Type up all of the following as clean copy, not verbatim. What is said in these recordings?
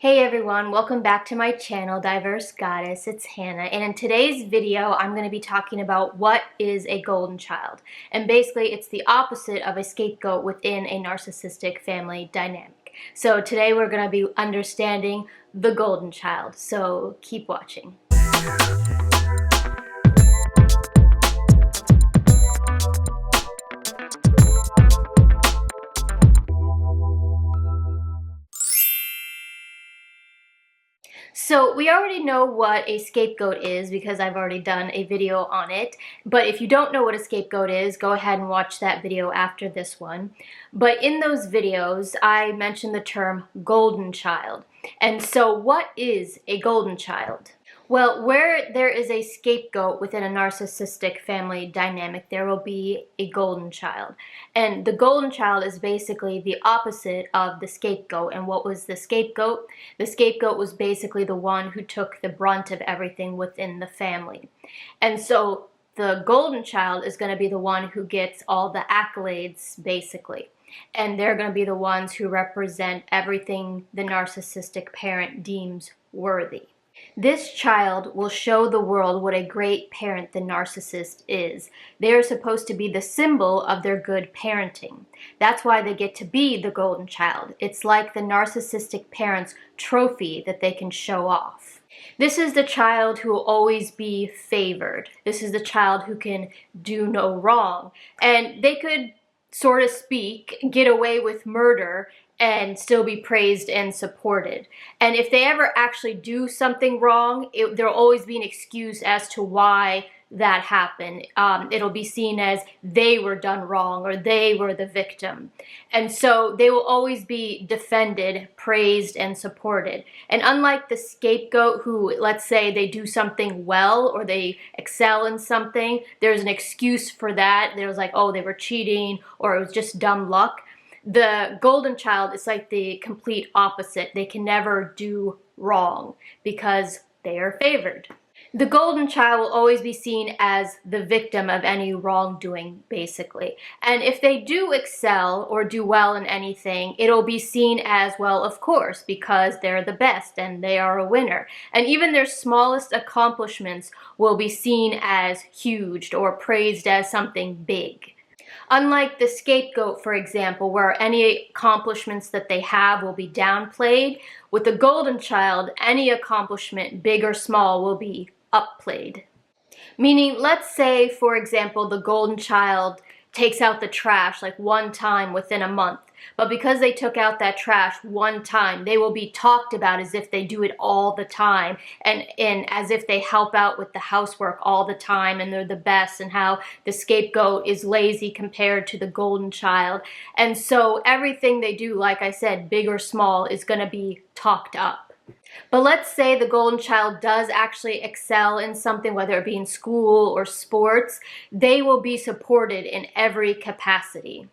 Hey everyone, welcome back to my channel, Diverse Goddess. It's Hannah, and in today's video I'm going to be talking about what is a golden child. And basically it's the opposite of a scapegoat within a narcissistic family dynamic. So today we're going to be understanding the golden child, so keep watching. So we already know what a scapegoat is because I've already done a video on it. But if you don't know what a scapegoat is, go ahead and watch that video after this one. But in those videos, I mentioned the term golden child. And so what is a golden child? Well, where there is a scapegoat within a narcissistic family dynamic, there will be a golden child. And the golden child is basically the opposite of the scapegoat. And what was the scapegoat? The scapegoat was basically the one who took the brunt of everything within the family. And so the golden child is going to be the one who gets all the accolades, basically. And they're going to be the ones who represent everything the narcissistic parent deems worthy. This child will show the world what a great parent the narcissist is. They are supposed to be the symbol of their good parenting. That's why they get to be the golden child. It's like the narcissistic parent's trophy that they can show off. This is the child who will always be favored. This is the child who can do no wrong. And they could, so to speak, get away with murder and still be praised and supported. And if they ever actually do something wrong, there'll always be an excuse as to why that happened. It'll be seen as they were done wrong or they were the victim. And so they will always be defended, praised, and supported. And unlike the scapegoat who, let's say they do something well or they excel in something, there's an excuse for that. There was like, oh, they were cheating or it was just dumb luck. The golden child is like the complete opposite. They can never do wrong because they are favored. The golden child will always be seen as the victim of any wrongdoing, basically. And if they do excel or do well in anything, it'll be seen as, well, of course, because they're the best and they are a winner. And even their smallest accomplishments will be seen as huge or praised as something big. Unlike the scapegoat, for example, where any accomplishments that they have will be downplayed, with the golden child, any accomplishment, big or small, will be upplayed. Meaning, let's say, for example, the golden child takes out the trash like one time within a month. But because they took out that trash one time, they will be talked about as if they do it all the time and as if they help out with the housework all the time and they're the best, and how the scapegoat is lazy compared to the golden child. And so everything they do, like I said, big or small, is going to be talked up. But let's say the golden child does actually excel in something, whether it be in school or sports, they will be supported in every capacity.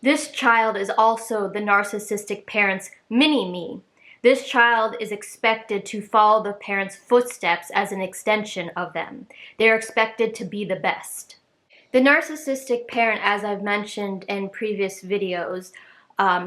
This child is also the narcissistic parent's mini-me. This child is expected to follow the parent's footsteps as an extension of them. They are expected to be the best. The narcissistic parent, as I've mentioned in previous videos,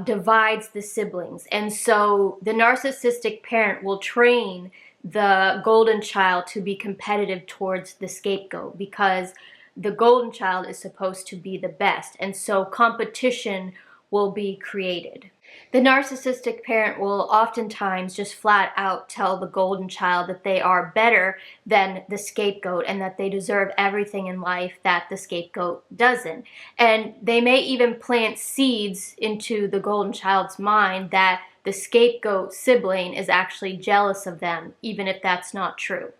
divides the siblings. And so the narcissistic parent will train the golden child to be competitive towards the scapegoat because the golden child is supposed to be the best, and so competition will be created. The narcissistic parent will oftentimes just flat out tell the golden child that they are better than the scapegoat and that they deserve everything in life that the scapegoat doesn't. And they may even plant seeds into the golden child's mind that the scapegoat sibling is actually jealous of them, even if that's not true.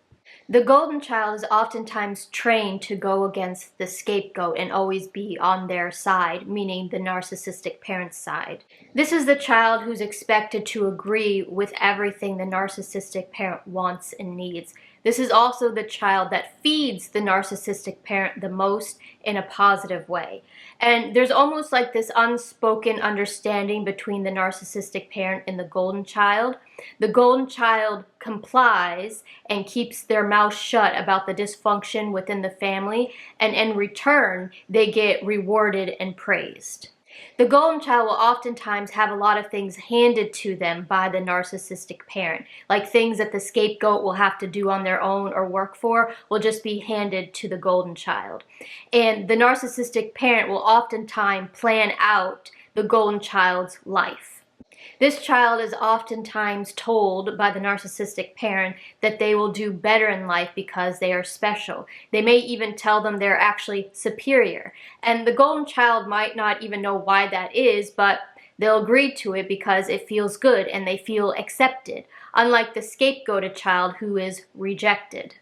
The golden child is oftentimes trained to go against the scapegoat and always be on their side, meaning the narcissistic parent's side. This is the child who's expected to agree with everything the narcissistic parent wants and needs. This is also the child that feeds the narcissistic parent the most in a positive way. And there's almost like this unspoken understanding between the narcissistic parent and the golden child. The golden child complies and keeps their mouth shut about the dysfunction within the family, and in return, they get rewarded and praised. The golden child will oftentimes have a lot of things handed to them by the narcissistic parent, like things that the scapegoat will have to do on their own or work for will just be handed to the golden child. And the narcissistic parent will oftentimes plan out the golden child's life. This child is oftentimes told by the narcissistic parent that they will do better in life because they are special. They may even tell them they're actually superior. And the golden child might not even know why that is, but they'll agree to it because it feels good and they feel accepted, unlike the scapegoated child who is rejected.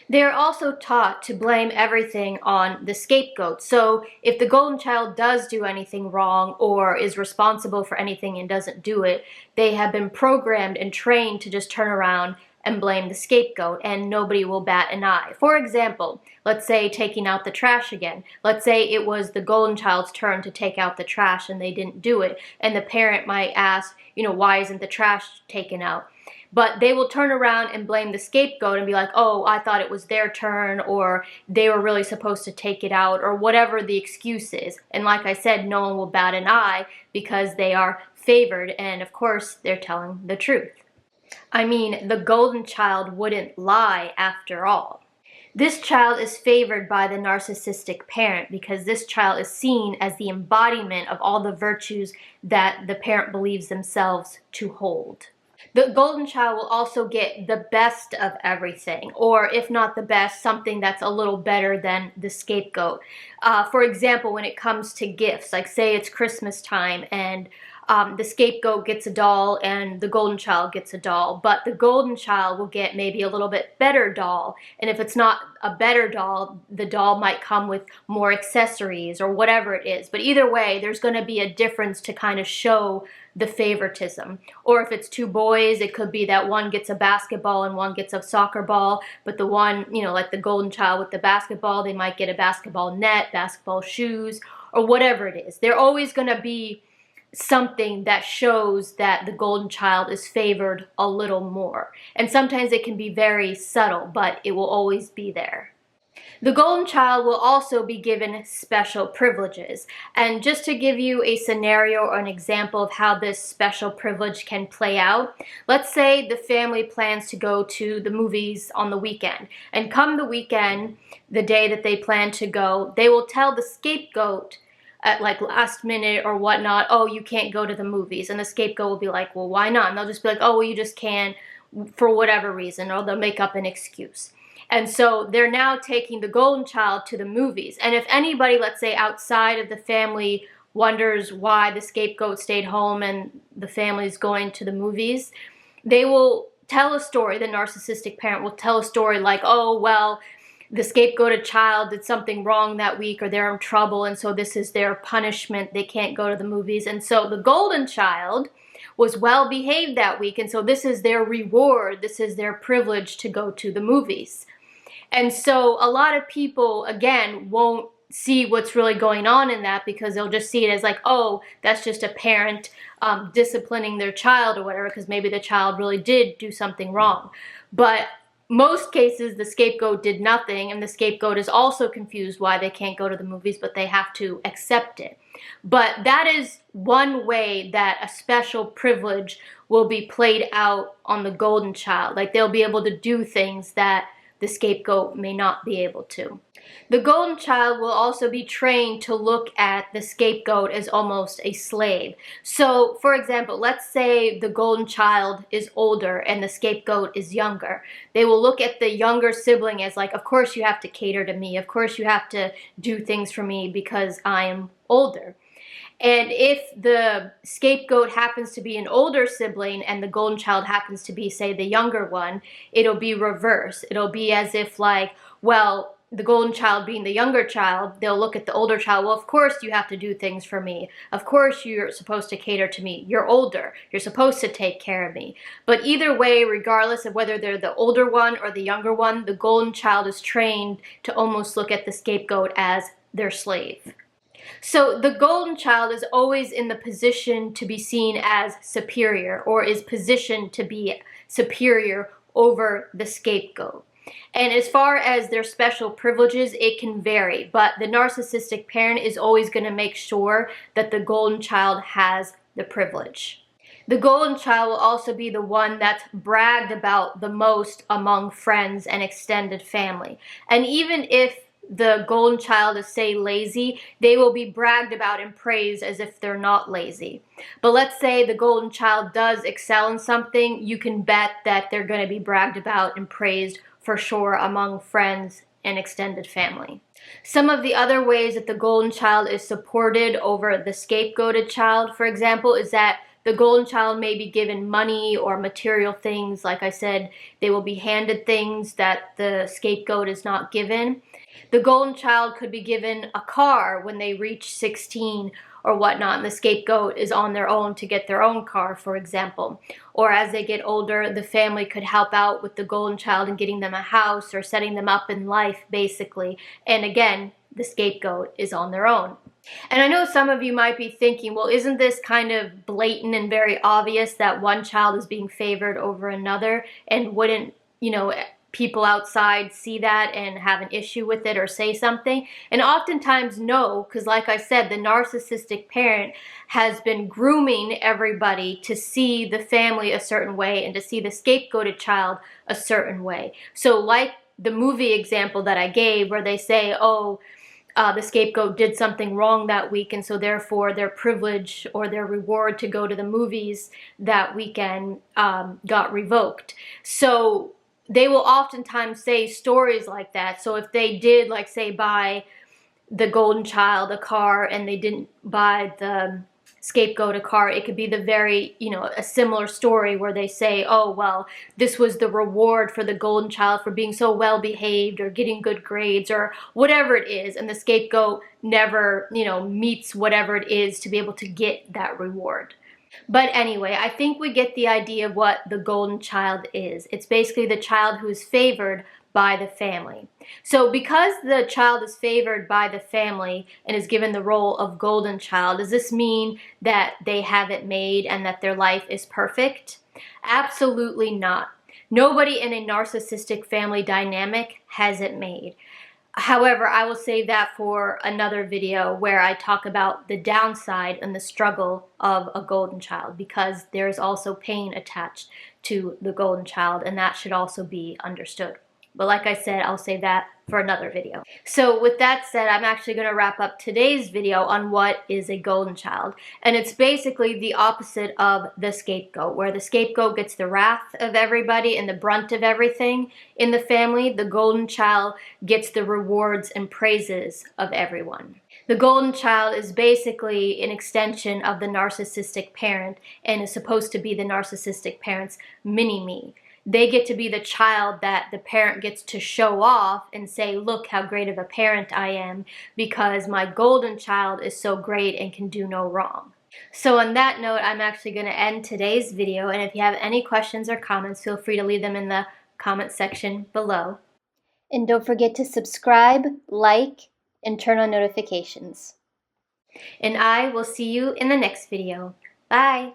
They are also taught to blame everything on the scapegoat. So if the golden child does do anything wrong or is responsible for anything and doesn't do it, they have been programmed and trained to just turn around and blame the scapegoat, and nobody will bat an eye. For example, let's say taking out the trash again. Let's say it was the golden child's turn to take out the trash and they didn't do it, and the parent might ask, why isn't the trash taken out? But they will turn around and blame the scapegoat and be like, oh, I thought it was their turn, or they were really supposed to take it out, or whatever the excuse is. And like I said, no one will bat an eye because they are favored, and of course, they're telling the truth. I mean, the golden child wouldn't lie after all. This child is favored by the narcissistic parent because this child is seen as the embodiment of all the virtues that the parent believes themselves to hold. The golden child will also get the best of everything, or if not the best, something that's a little better than the scapegoat. For example, when it comes to gifts, like say it's Christmas time and the scapegoat gets a doll and the golden child gets a doll, but the golden child will get maybe a little bit better doll. And if it's not a better doll, the doll might come with more accessories or whatever it is. But either way, there's going to be a difference to kind of show the favoritism. Or if it's two boys, it could be that one gets a basketball and one gets a soccer ball, but the one, like the golden child with the basketball, they might get a basketball net, basketball shoes, or whatever it is. They're always going to be something that shows that the golden child is favored a little more. And sometimes it can be very subtle, but it will always be there. The golden child will also be given special privileges. And just to give you a scenario or an example of how this special privilege can play out, let's say the family plans to go to the movies on the weekend. And come the weekend, the day that they plan to go, they will tell the scapegoat at like last minute or whatnot, oh, you can't go to the movies. And the scapegoat will be like, well, why not? And they'll just be like, oh, well, you just can't for whatever reason, or they'll make up an excuse. And so they're now taking the golden child to the movies. And if anybody, let's say outside of the family, wonders why the scapegoat stayed home and the family's going to the movies, they will tell a story. The narcissistic parent will tell a story like, oh, well, the scapegoated child did something wrong that week, or they're in trouble, and so this is their punishment. They can't go to the movies. And so the golden child was well behaved that week, and so this is their reward. This is their privilege to go to the movies. And so a lot of people, again, won't see what's really going on in that because they'll just see it as like, oh, that's just a parent disciplining their child or whatever, because maybe the child really did do something wrong. But most cases, the scapegoat did nothing, and the scapegoat is also confused why they can't go to the movies, but they have to accept it. But that is one way that a special privilege will be played out on the golden child. Like they'll be able to do things that the scapegoat may not be able to. The golden child will also be trained to look at the scapegoat as almost a slave. So, for example, let's say the golden child is older and the scapegoat is younger. They will look at the younger sibling as like, of course you have to cater to me. Of course you have to do things for me because I am older. And if the scapegoat happens to be an older sibling and the golden child happens to be, say, the younger one, it'll be reverse. It'll be as if like, well, the golden child being the younger child, they'll look at the older child, well, of course you have to do things for me. Of course you're supposed to cater to me. You're older. You're supposed to take care of me. But either way, regardless of whether they're the older one or the younger one, the golden child is trained to almost look at the scapegoat as their slave. So the golden child is always in the position to be seen as superior, or is positioned to be superior over the scapegoat. And as far as their special privileges, it can vary, but the narcissistic parent is always going to make sure that the golden child has the privilege. The golden child will also be the one that's bragged about the most among friends and extended family. And even if the golden child is, say, lazy, they will be bragged about and praised as if they're not lazy. But let's say the golden child does excel in something, you can bet that they're going to be bragged about and praised for sure among friends and extended family. Some of the other ways that the golden child is supported over the scapegoated child, for example, is that the golden child may be given money or material things. Like I said, they will be handed things that the scapegoat is not given. The golden child could be given a car when they reach 16 or whatnot, and the scapegoat is on their own to get their own car, for example. Or as they get older, the family could help out with the golden child in getting them a house or setting them up in life, basically. And again, the scapegoat is on their own. And I know some of you might be thinking, well, isn't this kind of blatant and very obvious that one child is being favored over another? And wouldn't, people outside see that and have an issue with it or say something? And oftentimes no, because like I said, the narcissistic parent has been grooming everybody to see the family a certain way and to see the scapegoated child a certain way. So like the movie example that I gave where they say, the scapegoat did something wrong that week, and so therefore their privilege or their reward to go to the movies that weekend got revoked. So they will oftentimes say stories like that. So if they did, like, say, buy the golden child a car and they didn't buy the scapegoat a car, it could be the very, a similar story where they say, oh, well, this was the reward for the golden child for being so well behaved or getting good grades or whatever it is, and the scapegoat never, meets whatever it is to be able to get that reward. But anyway, I think we get the idea of what the golden child is. It's basically the child who is favored by the family. So because the child is favored by the family and is given the role of golden child, does this mean that they have it made and that their life is perfect? Absolutely not. Nobody in a narcissistic family dynamic has it made. However, I will save that for another video where I talk about the downside and the struggle of a golden child, because there's also pain attached to the golden child, and that should also be understood. But like I said, I'll save that for another video. So with that said, I'm actually going to wrap up today's video on what is a golden child. And it's basically the opposite of the scapegoat, where the scapegoat gets the wrath of everybody and the brunt of everything in the family. The golden child gets the rewards and praises of everyone. The golden child is basically an extension of the narcissistic parent and is supposed to be the narcissistic parent's mini-me. They get to be the child that the parent gets to show off and say, look how great of a parent I am because my golden child is so great and can do no wrong. So on that note, I'm actually going to end today's video, and if you have any questions or comments, feel free to leave them in the comment section below. And don't forget to subscribe, like, and turn on notifications. And I will see you in the next video. Bye!